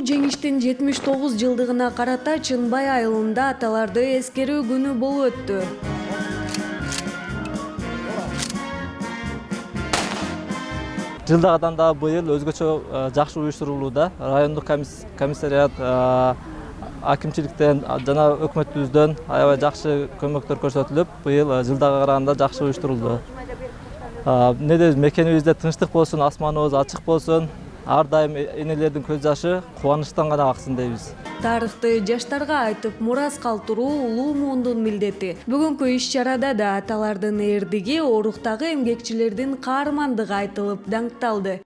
жеңиштин 79 жылдыгына карата Чынбай айылында аталарды эскерүү күнү болуп өттү. Жылдагыдан да быйыл өзгөчө жакшы уюштурулууда. Райондук комиссариат акимчиликтен жана өкмөтүбүздөн аябай жакшы көмөктөр көрсөтүлүп, быйыл жылдага караганда жакшы уюштурулду. Эмне дейбиз, мекенибизде тынчтык болсун, асманыбыз ачык болсун, ар дайым энелердин көз жашы кубанычтан гана аксын дейбиз. Тарыхты жаштарга айтып мурас калтыруу улуу муундун милдети. Бүгүнкү иш-чарада да аталардын эрдиги, оруктагы эмгекчилердин каармандыгы айтылып даңкталды.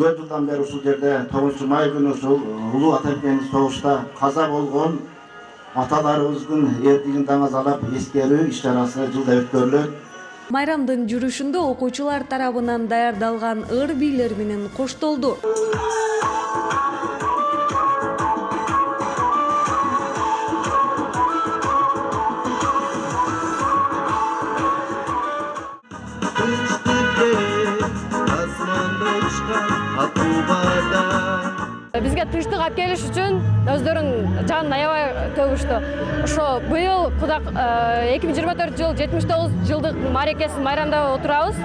Көп жылдан бeri ушул жерде 9 май күнү ушул улуу ата мекенибиз согушта каза болгон аталарыбыздын эрдигин даңазалап эскерүү иш-чарасы жылда өткөрүлөт. Майрамдын жүрүшүндө окуучулар тарабынан даярдалган ыр-бийлер менен коштолду. Бизге тынчтык алып келиш үчүн өздөрүнүн жанын аябай төгүштү. Ошо быйыл 2024 жыл 79 жылдык мааракесин майрамдап отурабыз.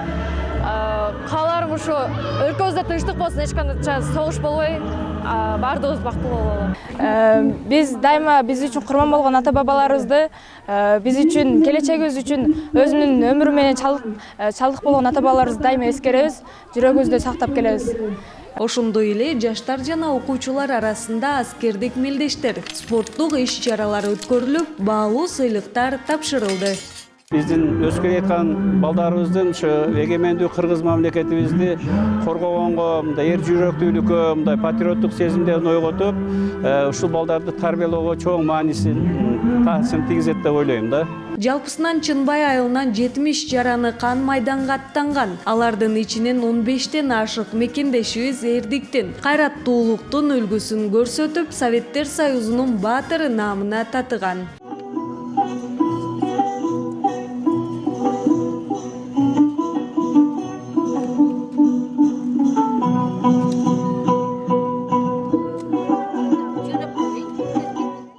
Кааларым ушу өлкөбүздө тынчтык болсун, эч кандай согуш болбой, баардыгыбыз бактылуу бололу. Биз дайыма биз үчүн курман болгон ата бабаларыбызды, биз үчүн, келечегибиз үчүн өзүнүн өмүрү менен чалдык болгон ата бабаларыбызды дайыма эскеребиз, жүрөгүбүздө сактап келебиз. Ошондой эле жаштар жана окуучулар арасында аскердик мелдештер, спорттук иш-чаралар өткөрүлүп, баалуу сыйлыктар тапшырылды. Биздин өскөн айткан балдарыбыздын ушу эгемендүү кыргыз мамлекетибизди коргогонго, мындай эр жүрөктүүлүккө, мындай патриоттук сезимдерин ойготуп, ушул балдарды тарбиялоого чоң таасирин тийгизет деп ойлойм да. Жалпысынан Чынбай айылынан 70 жараны кан майданга аттанган. Алардын ичинен 15тен ашык мекендешибиз эрдиктин, кайраттуулуктун үлгүсүн көрсөтүп, Советтер Союзунун баатыры наамына татыган.